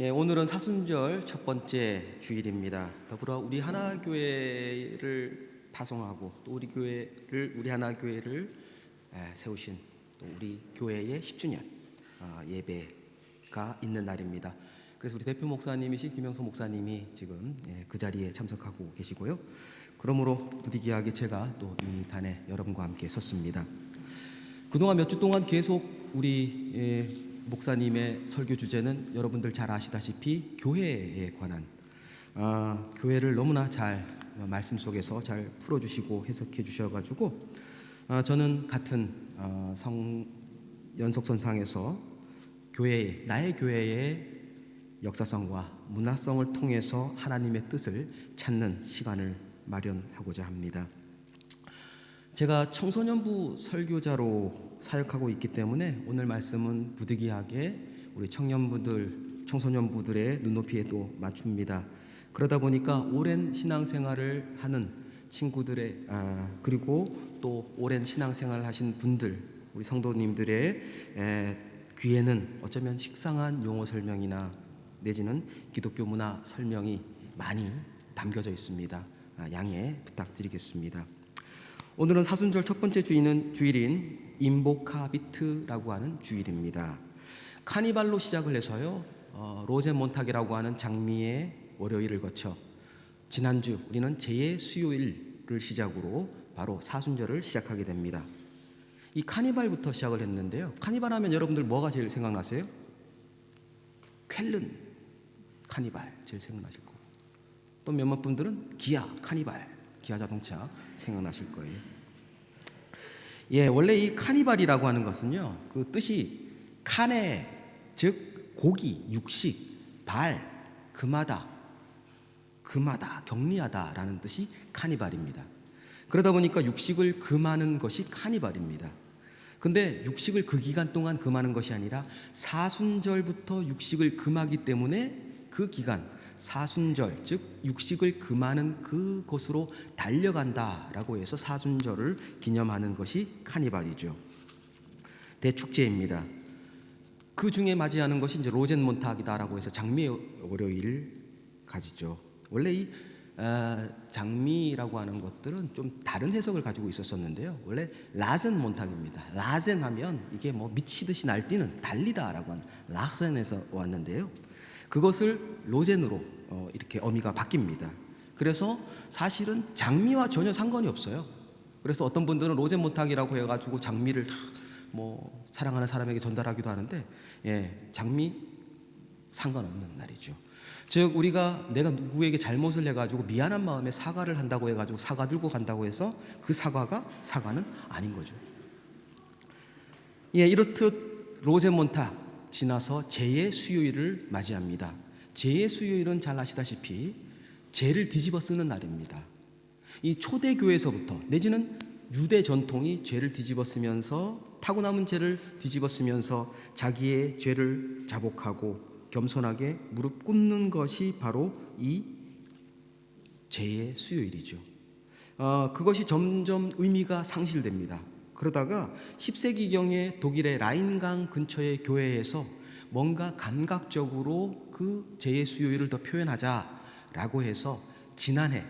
오늘은 사순절 첫 번째 주일입니다. 더불어 우리 하나교회를 파송하고 또 우리 하나교회를 세우신 또 우리 교회의 10주년 예배가 있는 날입니다. 그래서 우리 대표 목사님이신 김영수 목사님이 지금 그 자리에 참석하고 계시고요. 그러므로 부득이하게 제가 또 이 단에 여러분과 함께 섰습니다. 그동안 몇 주 동안 계속 우리 목사님의 설교 주제는 여러분들 잘 아시다시피 교회에 관한 교회를 너무나 잘 말씀 속에서 잘 풀어주시고 해석해 주셔가지고 저는 같은 연속선상에서 나의 교회의 역사성과 문화성을 통해서 하나님의 뜻을 찾는 시간을 마련하고자 합니다. 제가 청소년부 설교자로 사역하고 있기 때문에 오늘 말씀은 부득이하게 우리 청소년부들의 눈높이에 또 맞춥니다. 그러다 보니까 오랜 신앙생활을 하는 친구들의 그리고 또 오랜 신앙생활을 하신 분들, 우리 성도님들의 귀에는 어쩌면 식상한 용어 설명이나 내지는 기독교 문화 설명이 많이 담겨져 있습니다. 양해 부탁드리겠습니다. 오늘은 사순절 첫 번째 주일인 인보카비트라고 하는 주일입니다. 카니발로 시작을 해서요, 로젠몬탁이라고 하는 장미의 월요일을 거쳐 지난주 우리는 제2의 수요일을 시작으로 바로 사순절을 시작하게 됩니다. 이 카니발부터 시작을 했는데요. 카니발 하면 여러분들 뭐가 제일 생각나세요? 쾰른 카니발 제일 생각나실 거고, 또 몇몇 분들은 기아 카니발, 기아 자동차 생각나실 거예요. 원래 이 카니발이라고 하는 것은요, 그 뜻이 카네, 즉 고기, 육식, 발, 금하다, 격리하다라는 뜻이 카니발입니다. 그러다 보니까 육식을 금하는 것이 카니발입니다. 근데 육식을 그 기간 동안 금하는 것이 아니라 사순절부터 육식을 금하기 때문에 그 기간, 사순절, 즉 육식을 금하는 그곳으로 달려간다라고 해서 사순절을 기념하는 것이 카니발이죠. 대축제입니다. 그 중에 맞이하는 것이 이제 로젠몬탁이다라고 해서 장미의 월요일 가지죠. 원래 이 장미라고 하는 것들은 좀 다른 해석을 가지고 있었었는데요. 원래 라젠몬탁입니다. 라젠 하면 이게 뭐 미치듯이 날뛰는 달리다라고 하는 라젠에서 왔는데요. 그것을 로젠으로 이렇게 어미가 바뀝니다. 그래서 사실은 장미와 전혀 상관이 없어요. 그래서 어떤 분들은 로젠몬탁이라고 해가지고 장미를 뭐 사랑하는 사람에게 전달하기도 하는데, 장미 상관없는 날이죠. 즉 내가 누구에게 잘못을 해가지고 미안한 마음에 사과를 한다고 해가지고 사과 들고 간다고 해서 그 사과는 아닌 거죠. 이렇듯 로젠몬탁 지나서 제2의 수요일을 맞이합니다. 제2의 수요일은 잘 아시다시피 죄를 뒤집어 쓰는 날입니다. 이 초대교회에서부터 내지는 유대 전통이 죄를 뒤집어 쓰면서 타고 남은 죄를 뒤집어 쓰면서 자기의 죄를 자복하고 겸손하게 무릎 꿇는 것이 바로 이 제2의 수요일이죠. 그것이 점점 의미가 상실됩니다. 그러다가 10세기경에 독일의 라인강 근처의 교회에서 뭔가 감각적으로 그 제2의 수요일을 더 표현하자라고 해서 지난해,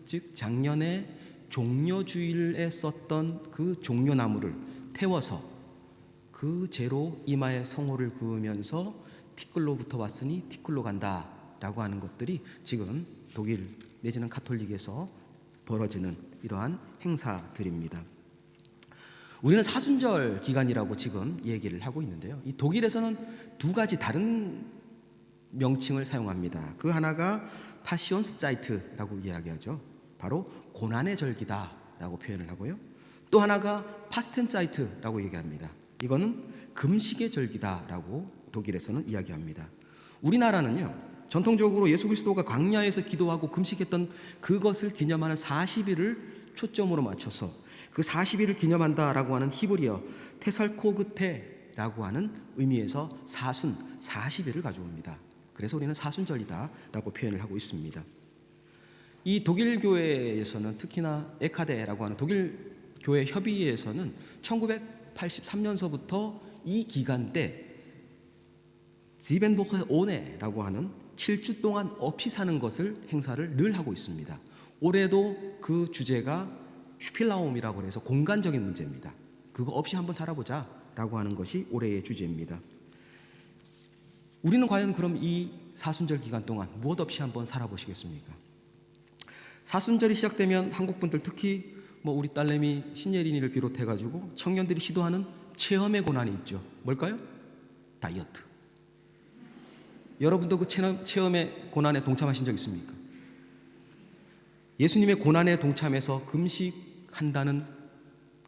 즉 작년에 종려주일에 썼던 그 종려나무를 태워서 그 재로 이마에 성호를 그으면서 티끌로부터 왔으니 티끌로 간다라고 하는 것들이 지금 독일 내지는 가톨릭에서 벌어지는 이러한 행사들입니다. 우리는 사순절 기간이라고 지금 얘기를 하고 있는데요. 이 독일에서는 두 가지 다른 명칭을 사용합니다. 그 하나가 파시온스자이트라고 이야기하죠. 바로 고난의 절기다라고 표현을 하고요. 또 하나가 파스텐자이트라고 얘기합니다. 이거는 금식의 절기다라고 독일에서는 이야기합니다. 우리나라는요, 전통적으로 예수 그리스도가 광야에서 기도하고 금식했던 그것을 기념하는 40일을 초점으로 맞춰서 그 40일을 기념한다라고 하는 히브리어 테살코그테라고 하는 의미에서 사순 40일을 가져옵니다. 그래서 우리는 사순절이다라고 표현을 하고 있습니다. 이 독일 교회에서는 특히나 에카데라고 하는 독일 교회 협의회에서는 1983년서부터 이 기간 때 지벤보크 오네라고 하는 7주 동안 없이 사는 것을 행사를 늘 하고 있습니다. 올해도 그 주제가 슈필라움이라고 해서 공간적인 문제입니다. 그거 없이 한번 살아보자라고 하는 것이 올해의 주제입니다. 우리는 과연 그럼 이 사순절 기간 동안 무엇 없이 한번 살아보시겠습니까? 사순절이 시작되면 한국 분들 특히 우리 딸내미 신예린이를 비롯해가지고 청년들이 시도하는 체험의 고난이 있죠. 뭘까요? 다이어트. 여러분도 그 체험의 고난에 동참하신 적 있습니까? 예수님의 고난에 동참해서 금식한다는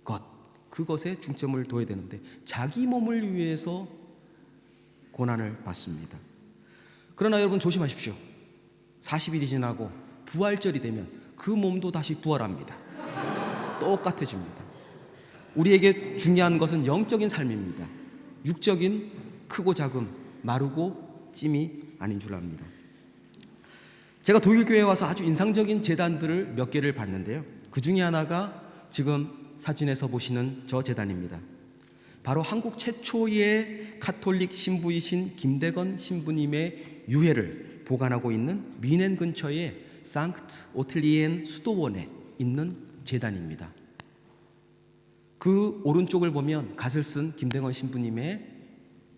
것, 그것에 중점을 둬야 되는데 자기 몸을 위해서 고난을 받습니다. 그러나 여러분 조심하십시오. 40일이 지나고 부활절이 되면 그 몸도 다시 부활합니다. 똑같아집니다. 우리에게 중요한 것은 영적인 삶입니다. 육적인 크고 작음, 마르고 찜이 아닌 줄 압니다. 제가 독일교회에 와서 아주 인상적인 제단들을 몇 개를 봤는데요. 그 중에 하나가 지금 사진에서 보시는 저 제단입니다. 바로 한국 최초의 가톨릭 신부이신 김대건 신부님의 유해를 보관하고 있는 미넨 근처의 상크트 오틀리엔 수도원에 있는 제단입니다. 그 오른쪽을 보면 갓을 쓴 김대건 신부님의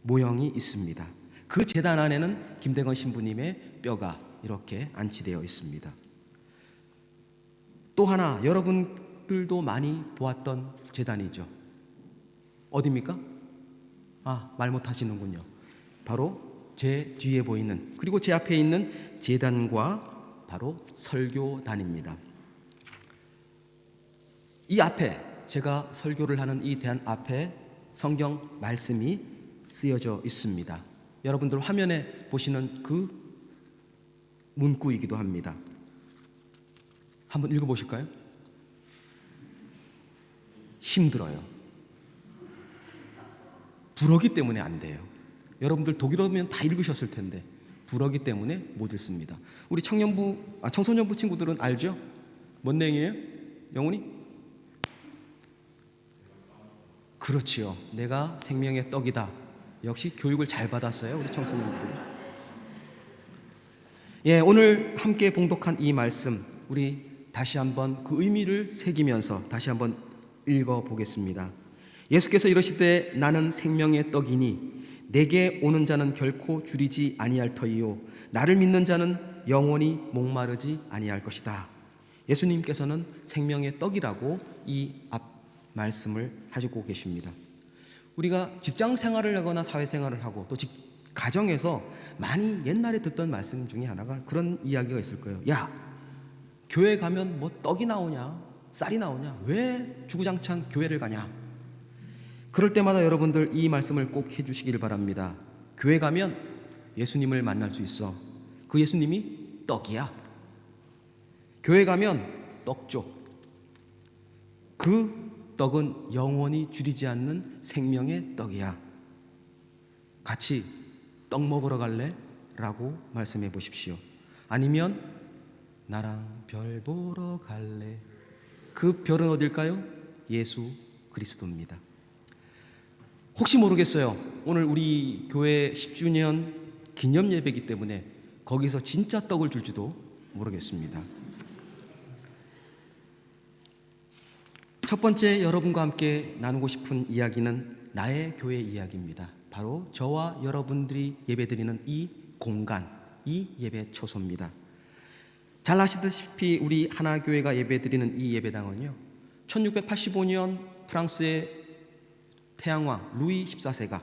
모형이 있습니다. 그 제단 안에는 김대건 신부님의 뼈가 이렇게 안치되어 있습니다. 또 하나 여러분들도 많이 보았던 제단이죠. 어디입니까? 말 못하시는군요. 바로 제 뒤에 보이는, 그리고 제 앞에 있는 제단과 바로 설교단입니다. 이 앞에, 제가 설교를 하는 이 대안 앞에 성경 말씀이 쓰여져 있습니다. 여러분들 화면에 보시는 그 문구이기도 합니다. 한번 읽어보실까요? 힘들어요. 불어기 때문에 안 돼요. 여러분들 독일어면 다 읽으셨을 텐데 불어기 때문에 못 읽습니다. 우리 청소년부 친구들은 알죠? 뭔 내용이에요? 영훈이? 그렇지요. 내가 생명의 떡이다. 역시 교육을 잘 받았어요, 우리 청소년들이. 오늘 함께 봉독한 이 말씀, 우리 다시 한번 그 의미를 새기면서 다시 한번 읽어보겠습니다. 예수께서 이르시되 나는 생명의 떡이니 내게 오는 자는 결코 줄이지 아니할 터이요 나를 믿는 자는 영원히 목마르지 아니할 것이다. 예수님께서는 생명의 떡이라고 이 앞 말씀을 하시고 계십니다. 우리가 직장 생활을 하거나 사회 생활을 하고 또 가정에서 많이 옛날에 듣던 말씀 중에 하나가 그런 이야기가 있을 거예요. 야, 교회 가면 떡이 나오냐, 쌀이 나오냐, 왜 주구장창 교회를 가냐. 그럴 때마다 여러분들 이 말씀을 꼭 해주시길 바랍니다. 교회 가면 예수님을 만날 수 있어. 그 예수님이 떡이야. 교회 가면 떡 줘. 그 떡은 영원히 줄이지 않는 생명의 떡이야. 같이 떡 먹으러 갈래? 라고 말씀해 보십시오. 아니면 나랑 별 보러 갈래? 그 별은 어딜까요? 예수 그리스도입니다. 혹시 모르겠어요. 오늘 우리 교회 10주년 기념 예배이기 때문에 거기서 진짜 떡을 줄지도 모르겠습니다. 첫 번째 여러분과 함께 나누고 싶은 이야기는 나의 교회 이야기입니다. 바로 저와 여러분들이 예배드리는 이 공간, 이 예배 초소입니다. 잘 아시다시피 우리 하나교회가 예배드리는 이 예배당은요, 1685년 프랑스의 태양왕 루이 14세가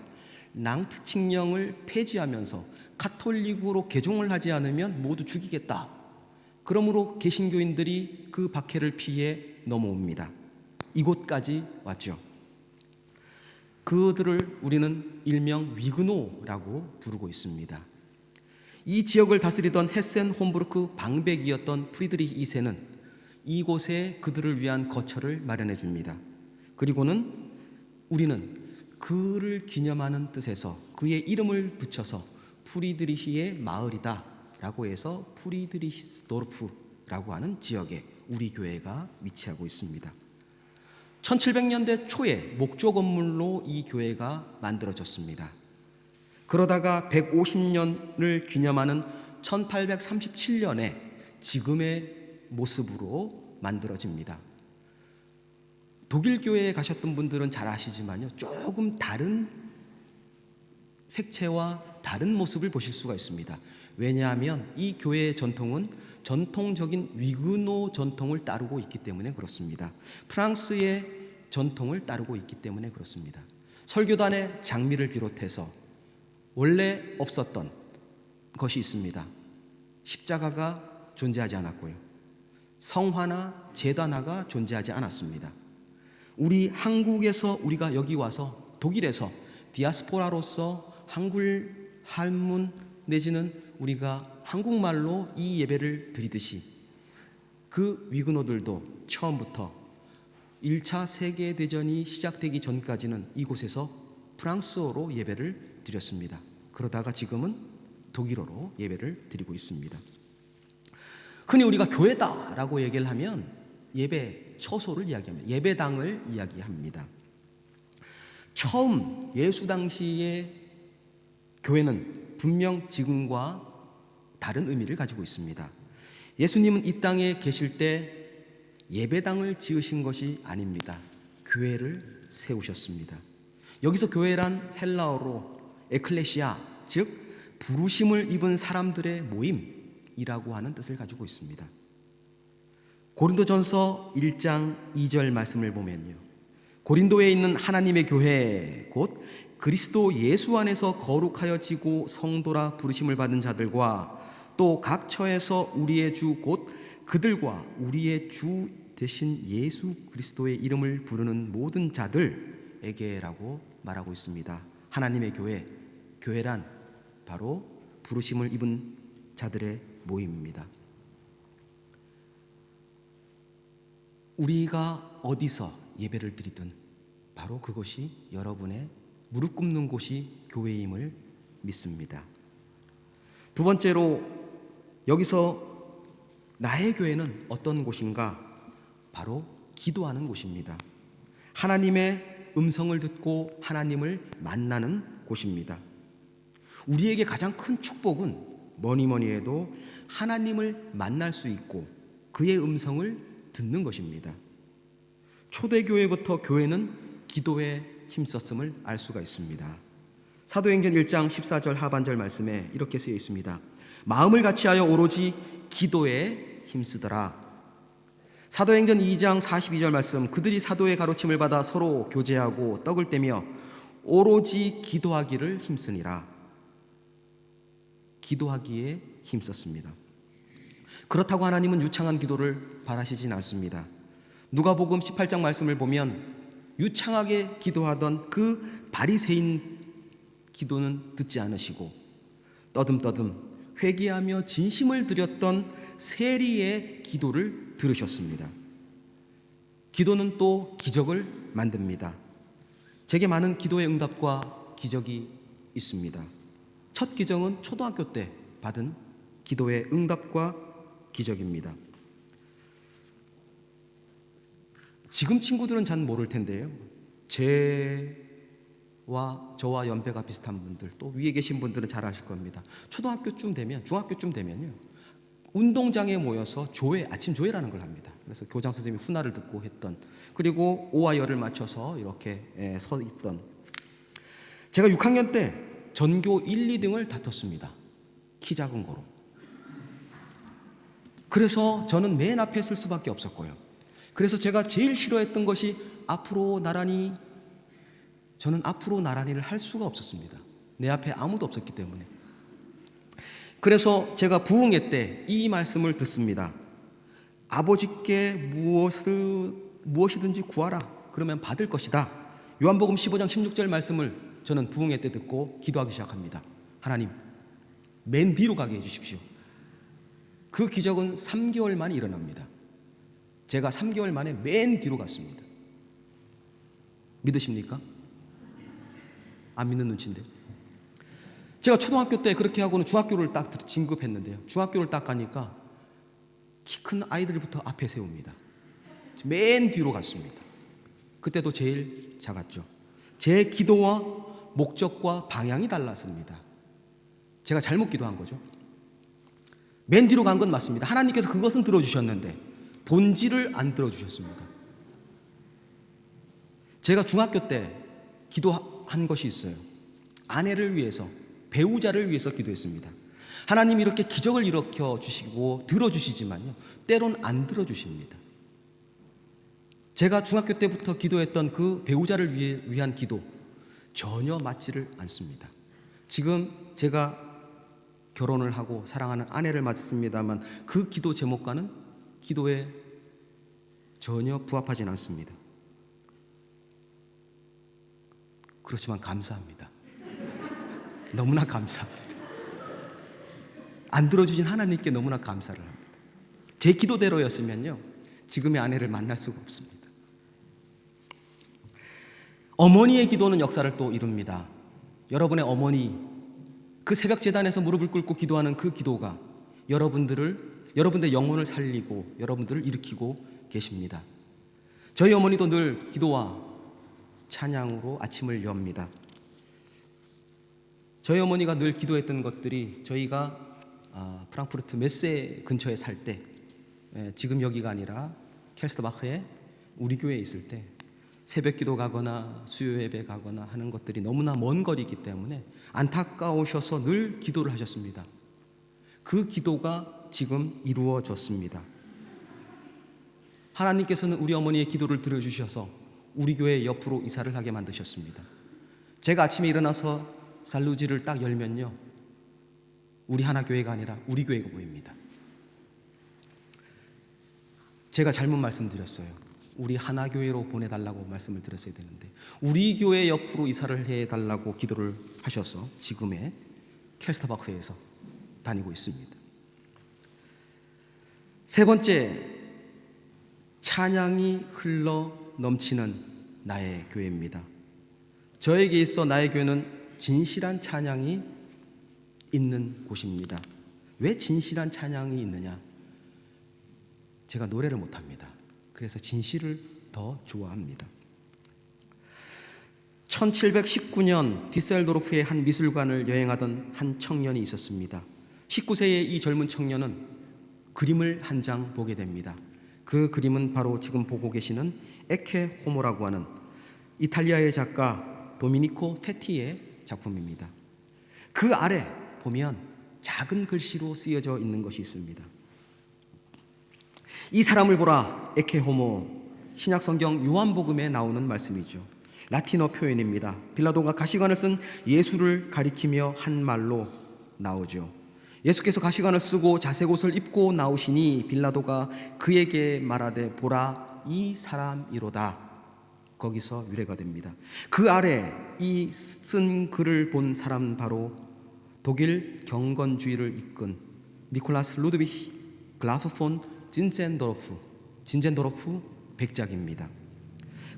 낭트 칙령을 폐지하면서 가톨릭으로 개종을 하지 않으면 모두 죽이겠다. 그러므로 개신교인들이 그 박해를 피해 넘어옵니다. 이곳까지 왔죠. 그들을 우리는 일명 위그노라고 부르고 있습니다. 이 지역을 다스리던 헤센 홈부르크 방백이었던 프리드리히 2세는 이곳에 그들을 위한 거처를 마련해 줍니다. 그리고는 우리는 그를 기념하는 뜻에서 그의 이름을 붙여서 프리드리히의 마을이다 라고 해서 프리드리히스도르프라고 하는 지역에 우리 교회가 위치하고 있습니다. 1700년대 초에 목조 건물로 이 교회가 만들어졌습니다. 그러다가 150년을 기념하는 1837년에 지금의 모습으로 만들어집니다. 독일 교회에 가셨던 분들은 잘 아시지만요, 조금 다른 색채와 다른 모습을 보실 수가 있습니다. 왜냐하면 이 교회의 전통은 전통적인 위그노 전통을 따르고 있기 때문에 그렇습니다. 프랑스의 전통을 따르고 있기 때문에 그렇습니다. 설교단의 장미를 비롯해서 원래 없었던 것이 있습니다. 십자가가 존재하지 않았고요, 성화나 제단화가 존재하지 않았습니다. 우리 한국에서 우리가 여기 와서 독일에서 디아스포라로서 한글 한문 내지는 우리가 한국말로 이 예배를 드리듯이 그 위그노들도 처음부터 1차 세계대전이 시작되기 전까지는 이곳에서 프랑스어로 예배를 드렸습니다. 그러다가 지금은 독일어로 예배를 드리고 있습니다. 흔히 우리가 교회다라고 얘기를 하면 예배 처소를 이야기합니다. 예배당을 이야기합니다. 처음 예수 당시의 교회는 분명 지금과 다른 의미를 가지고 있습니다. 예수님은 이 땅에 계실 때 예배당을 지으신 것이 아닙니다. 교회를 세우셨습니다. 여기서 교회란 헬라어로 에클레시아, 즉 부르심을 입은 사람들의 모임이라고 하는 뜻을 가지고 있습니다. 고린도전서 1장 2절 말씀을 보면요, 고린도에 있는 하나님의 교회 곧 그리스도 예수 안에서 거룩하여지고 성도라 부르심을 받은 자들과 또 각 처에서 우리의 주 곧 그들과 우리의 주 대신 예수 그리스도의 이름을 부르는 모든 자들에게라고 말하고 있습니다. 하나님의 교회, 교회란 바로 부르심을 입은 자들의 모임입니다. 우리가 어디서 예배를 드리든 바로 그것이 여러분의 무릎 꿇는 곳이 교회임을 믿습니다. 두 번째로, 여기서 나의 교회는 어떤 곳인가? 바로 기도하는 곳입니다. 하나님의 음성을 듣고 하나님을 만나는 곳입니다. 우리에게 가장 큰 축복은 뭐니 해도 하나님을 만날 수 있고 그의 음성을 듣는 것입니다. 초대교회부터 교회는 기도에 힘썼음을 알 수가 있습니다. 사도행전 1장 14절 하반절 말씀에 이렇게 쓰여 있습니다. 마음을 같이하여 오로지 기도에 힘쓰더라. 사도행전 2장 42절 말씀, 그들이 사도의 가르침을 받아 서로 교제하고 떡을 떼며 오로지 기도하기를 힘쓰니라. 기도하기에 힘썼습니다. 그렇다고 하나님은 유창한 기도를 바라시진 않습니다. 누가복음 18장 말씀을 보면 유창하게 기도하던 그 바리새인 기도는 듣지 않으시고 떠듬떠듬 회개하며 진심을 드렸던 세리의 기도를 들으셨습니다. 기도는 또 기적을 만듭니다. 제게 많은 기도의 응답과 기적이 있습니다. 첫 기적은 초등학교 때 받은 기도의 응답과 기적입니다. 지금 친구들은 잘 모를 텐데요, 저와 연배가 비슷한 분들, 또 위에 계신 분들은 잘 아실 겁니다. 초등학교쯤 되면, 중학교쯤 되면요, 운동장에 모여서 조회, 아침 조회라는 걸 합니다. 그래서 교장 선생님이 훈화를 듣고 했던, 그리고 오와 열을 맞춰서 이렇게 서 있던, 제가 6학년 때 전교 1, 2등을 다퉜습니다. 키 작은 거로. 그래서 저는 맨 앞에 쓸 수밖에 없었고요. 그래서 제가 제일 싫어했던 것이 저는 앞으로 나란히를 할 수가 없었습니다. 내 앞에 아무도 없었기 때문에. 그래서 제가 부흥회 때 이 말씀을 듣습니다. 아버지께 무엇이든지 구하라. 그러면 받을 것이다. 요한복음 15장 16절 말씀을 저는 부흥회 때 듣고 기도하기 시작합니다. 하나님, 맨 뒤로 가게 해주십시오. 그 기적은 3개월 만에 일어납니다. 제가 3개월 만에 맨 뒤로 갔습니다. 믿으십니까? 안 믿는 눈치인데. 제가 초등학교 때 그렇게 하고는 중학교를 딱 진급했는데요, 중학교를 딱 가니까 키 큰 아이들부터 앞에 세웁니다. 맨 뒤로 갔습니다. 그때도 제일 작았죠. 제 기도와 목적과 방향이 달랐습니다. 제가 잘못 기도한 거죠. 맨 뒤로 간 건 맞습니다. 하나님께서 그것은 들어주셨는데 본질을 안 들어주셨습니다. 제가 중학교 때 기도한 것이 있어요. 아내를 위해서, 배우자를 위해서 기도했습니다. 하나님이 이렇게 기적을 일으켜 주시고 들어주시지만요, 때론 안 들어주십니다. 제가 중학교 때부터 기도했던 그 배우자를 위한 기도 전혀 맞지를 않습니다. 지금 제가 결혼을 하고 사랑하는 아내를 맞습니다만 그 기도 제목과는 기도에 전혀 부합하진 않습니다. 그렇지만 감사합니다. 너무나 감사합니다. 안 들어주신 하나님께 너무나 감사를 합니다. 제 기도대로였으면요, 지금의 아내를 만날 수가 없습니다. 어머니의 기도는 역사를 또 이룹니다. 여러분의 어머니, 그 새벽 제단에서 무릎을 꿇고 기도하는 그 기도가 여러분들의 영혼을 살리고 여러분들을 일으키고 계십니다. 저희 어머니도 늘 기도와 찬양으로 아침을 엽니다. 저희 어머니가 늘 기도했던 것들이 저희가 프랑크푸르트 메세 근처에 살 때, 지금 여기가 아니라 켈스터바흐에 우리 교회에 있을 때 새벽 기도 가거나 수요 예배 가거나 하는 것들이 너무나 먼 거리이기 때문에 안타까우셔서 늘 기도를 하셨습니다. 그 기도가 지금 이루어졌습니다. 하나님께서는 우리 어머니의 기도를 들어주셔서 우리 교회 옆으로 이사를 하게 만드셨습니다. 제가 아침에 일어나서 살루지를 딱 열면요, 우리 하나교회가 아니라 우리 교회가 보입니다. 제가 잘못 말씀드렸어요. 우리 하나교회로 보내달라고 말씀을 드렸어야 되는데 우리 교회 옆으로 이사를 해달라고 기도를 하셔서 지금의 켈스터바크에서 다니고 있습니다. 세 번째, 찬양이 흘러 넘치는 나의 교회입니다. 저에게 있어 나의 교회는 진실한 찬양이 있는 곳입니다. 왜 진실한 찬양이 있느냐? 제가 노래를 못합니다. 그래서 진실을 더 좋아합니다. 1719년 디셀도르프의 한 미술관을 여행하던 한 청년이 있었습니다. 19세의 이 젊은 청년은 그림을 한 장 보게 됩니다. 그 그림은 바로 지금 보고 계시는 에케 호모라고 하는 이탈리아의 작가 도미니코 페티의 작품입니다. 그 아래 보면 작은 글씨로 쓰여져 있는 것이 있습니다. 이 사람을 보라, 에케 호모. 신약성경 요한복음에 나오는 말씀이죠. 라틴어 표현입니다. 빌라도가 가시관을 쓴 예수를 가리키며 한 말로 나오죠. 예수께서 가시관을 쓰고 자색 옷을 입고 나오시니 빌라도가 그에게 말하되 보라, 이 사람이로다. 거기서 유래가 됩니다. 그 아래 이 쓴 글을 본 사람 바로 독일 경건주의를 이끈 니콜라스 루드비히 글라프 폰 진젠도르프 백작입니다.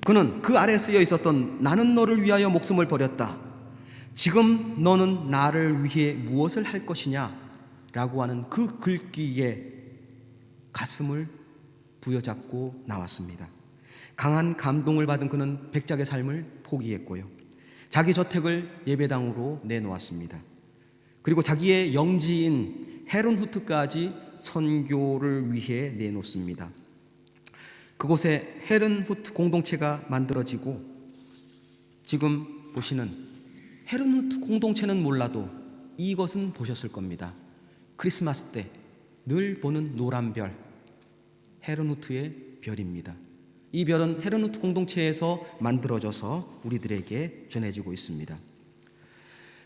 그는 그 아래에 쓰여 있었던 나는 너를 위하여 목숨을 버렸다. 지금 너는 나를 위해 무엇을 할 것이냐? 라고 하는 그 글귀에 가슴을 부여잡고 나왔습니다. 강한 감동을 받은 그는 백작의 삶을 포기했고요. 자기 저택을 예배당으로 내놓았습니다. 그리고 자기의 영지인 헤른후트까지 선교를 위해 내놓습니다. 그곳에 헤른후트 공동체가 만들어지고 지금 보시는 헤른후트 공동체는 몰라도 이것은 보셨을 겁니다. 크리스마스 때 늘 보는 노란 별, 헤른후트의 별입니다. 이 별은 헤른후트 공동체에서 만들어져서 우리들에게 전해지고 있습니다.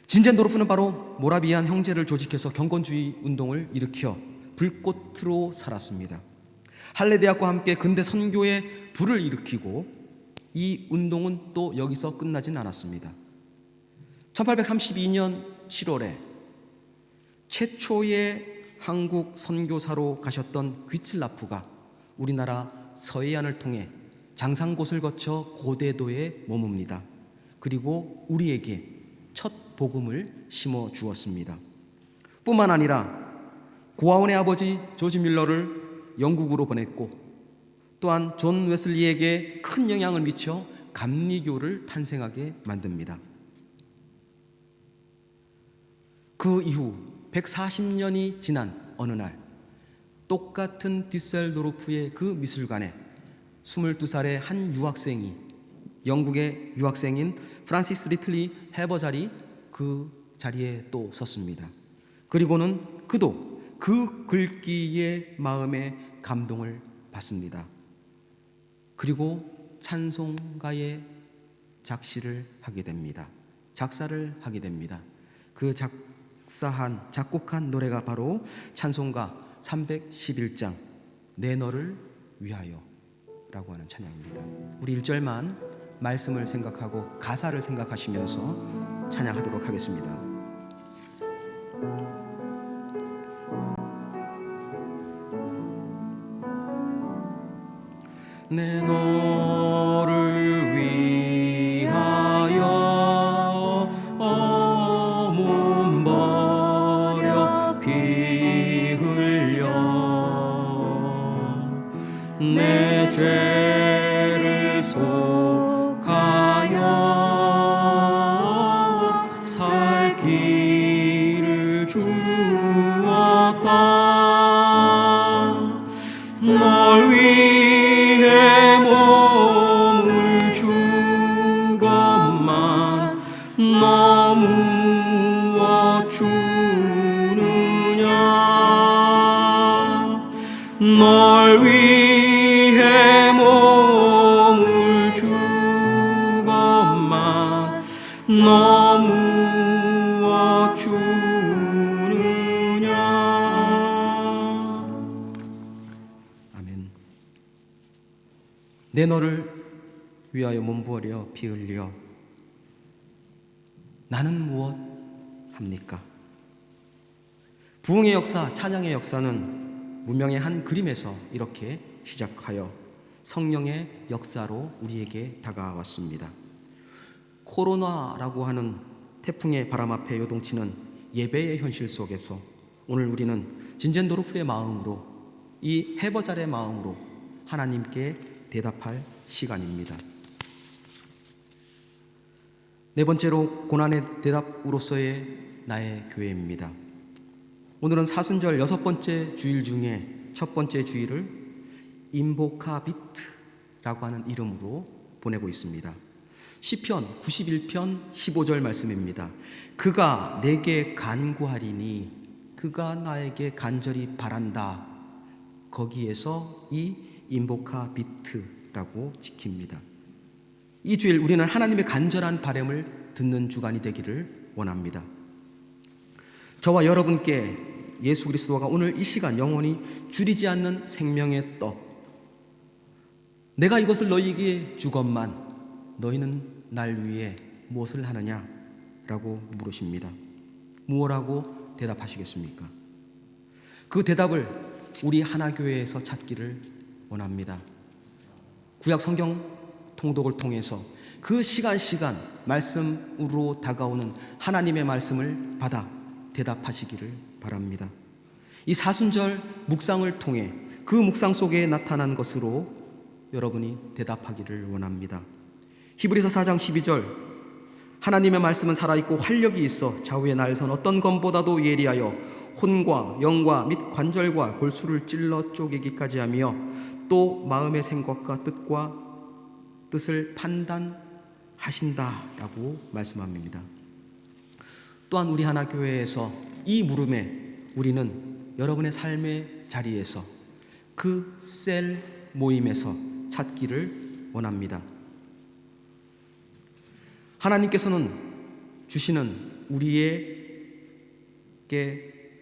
진젠도르프는 바로 모라비안 형제를 조직해서 경건주의 운동을 일으켜 불꽃으로 살았습니다. 할레대학과 함께 근대 선교의 불을 일으키고 이 운동은 또 여기서 끝나진 않았습니다. 1832년 7월에 최초의 한국 선교사로 가셨던 귀틀라프가 우리나라 서해안을 통해 장상곳을 거쳐 고대도에 머뭅니다. 그리고 우리에게 첫 복음을 심어 주었습니다. 뿐만 아니라 고아원의 아버지 조지 뮬러를 영국으로 보냈고 또한 존 웨슬리에게 큰 영향을 미쳐 감리교를 탄생하게 만듭니다. 그 이후 140년이 지난 어느 날 똑같은 düsseldorf의 그 미술관에 22살의 한 유학생이, 영국의 유학생인 프란시스 리틀리 해버잘이 그 자리에 또 섰습니다. 그리고는 그도 그 글귀의 마음에 감동을 받습니다. 그리고 찬송가의 작사를 하게 됩니다. 그 작곡한 노래가 바로 찬송가 311장 내 너를 위하여 라고 하는 찬양입니다. 우리 1절만 말씀을 생각하고 가사를 생각하시면서 찬양하도록 하겠습니다. 내 너를 위하여 몸 버려 피 흘려 내 죄를 속하여 살 길을 주었다. 널 위해 몸을 주건만 너무어 주느냐. 널 위해 몸을 주건만 너무어 주느냐. 아멘. 내 너를 위하여 몸 부어려 피 흘려 나는 무엇 합니까? 부흥의 역사, 찬양의 역사는 문명의 한 그림에서 이렇게 시작하여 성령의 역사로 우리에게 다가왔습니다. 코로나라고 하는 태풍의 바람 앞에 요동치는 예배의 현실 속에서 오늘 우리는 진젠도르프의 마음으로, 이 해버잘의 마음으로 하나님께 대답할 시간입니다. 네 번째로 고난의 대답으로서의 나의 교회입니다. 오늘은 사순절 6번째 주일 중에 첫 번째 주일을 인보카비트라고 하는 이름으로 보내고 있습니다. 시편 91편 15절 말씀입니다. 그가 내게 간구하리니 그가 나에게 간절히 바란다. 거기에서 이 인보카비트라고 지킵니다. 이 주일 우리는 하나님의 간절한 바람을 듣는 주간이 되기를 원합니다. 저와 여러분께 예수 그리스도가 오늘 이 시간 영원히 줄이지 않는 생명의 떡, 내가 이것을 너희에게 주건만 너희는 날 위해 무엇을 하느냐? 라고 물으십니다. 무엇라고 대답하시겠습니까? 그 대답을 우리 하나교회에서 찾기를 원합니다. 구약 성경 통독을 통해서 그 시간 말씀으로 다가오는 하나님의 말씀을 받아 대답하시기를 바랍니다. 이 사순절 묵상을 통해 그 묵상 속에 나타난 것으로 여러분이 대답하기를 원합니다. 히브리서 4장 12절 하나님의 말씀은 살아있고 활력이 있어 좌우의 날선 어떤 검보다도 예리하여 혼과 영과 및 관절과 골수를 찔러 쪼개기까지 하며 또 마음의 생각과 뜻을 판단하신다라고 말씀합니다. 또한 우리 하나교회에서 이 물음에 우리는 여러분의 삶의 자리에서 그 셀 모임에서 찾기를 원합니다. 하나님께서는 주시는 우리에게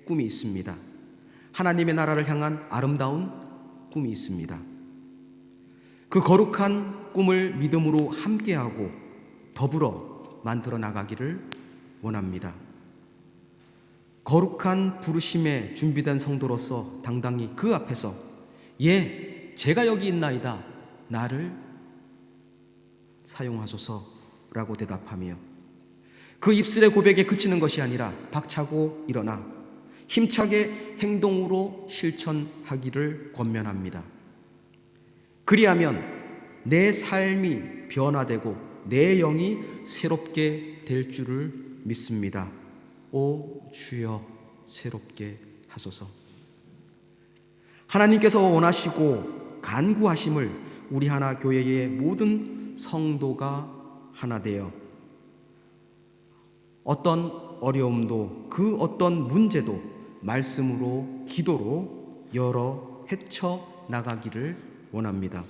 꿈이 있습니다. 하나님의 나라를 향한 아름다운 꿈이 있습니다. 그 거룩한 꿈을 믿음으로 함께하고 더불어 만들어 나가기를 원합니다. 거룩한 부르심에 준비된 성도로서 당당히 그 앞에서 예, 제가 여기 있나이다. 나를 사용하소서라고 대답하며 그 입술의 고백에 그치는 것이 아니라 박차고 일어나 힘차게 행동으로 실천하기를 권면합니다. 그리하면 내 삶이 변화되고 내 영이 새롭게 될 줄을 믿습니다. 오 주여 새롭게 하소서. 하나님께서 원하시고 간구하심을 우리 하나 교회의 모든 성도가 하나 되어 어떤 어려움도 그 어떤 문제도 말씀으로 기도로 열어 헤쳐 나가기를 원합니다.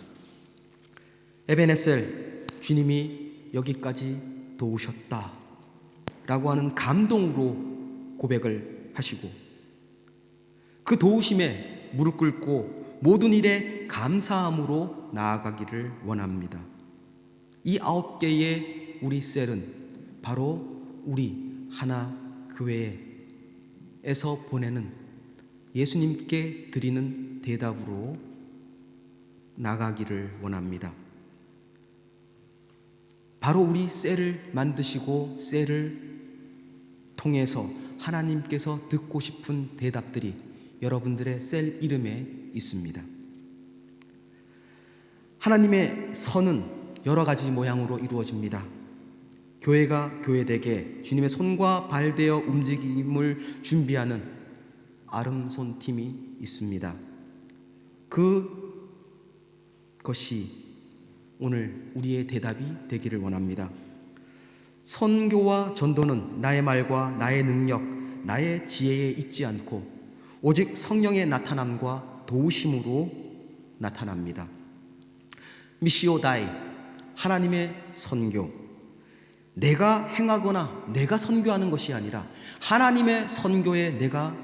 에베네셀, 주님이 여기까지 도우셨다 라고 하는 감동으로 고백을 하시고 그 도우심에 무릎 꿇고 모든 일에 감사함으로 나아가기를 원합니다. 이 9개의 우리 셀은 바로 우리 하나 교회에서 보내는 예수님께 드리는 대답으로 나가기를 원합니다. 바로 우리 셀을 만드시고 셀을 통해서 하나님께서 듣고 싶은 대답들이 여러분들의 셀 이름에 있습니다. 하나님의 선은 여러 가지 모양으로 이루어집니다. 교회가 교회되게 주님의 손과 발 되어 움직임을 준비하는 아름손 팀이 있습니다. 그것이 오늘 우리의 대답이 되기를 원합니다. 선교와 전도는 나의 말과 나의 능력, 나의 지혜에 있지 않고 오직 성령의 나타남과 도우심으로 나타납니다. 미시오 다이, 하나님의 선교, 내가 행하거나 내가 선교하는 것이 아니라 하나님의 선교에 내가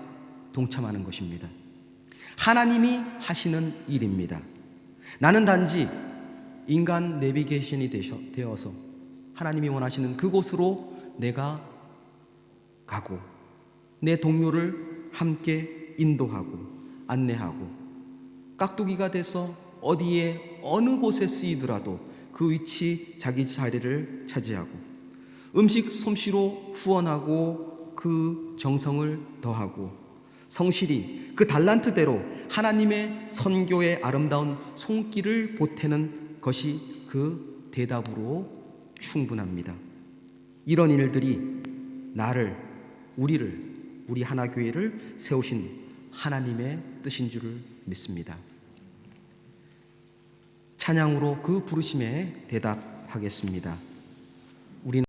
동참하는 것입니다. 하나님이 하시는 일입니다. 나는 단지 인간 내비게이션이 되어서 하나님이 원하시는 그곳으로 내가 가고 내 동료를 함께 인도하고 안내하고 깍두기가 돼서 어디에 어느 곳에 쓰이더라도 그 위치 자기 자리를 차지하고 음식 솜씨로 후원하고 그 정성을 더하고 성실히 그 달란트대로 하나님의 선교의 아름다운 손길을 보태는 것이 그 대답으로 충분합니다. 이런 일들이 나를, 우리 하나교회를 세우신 하나님의 뜻인 줄을 믿습니다. 찬양으로 그 부르심에 대답하겠습니다. 우리는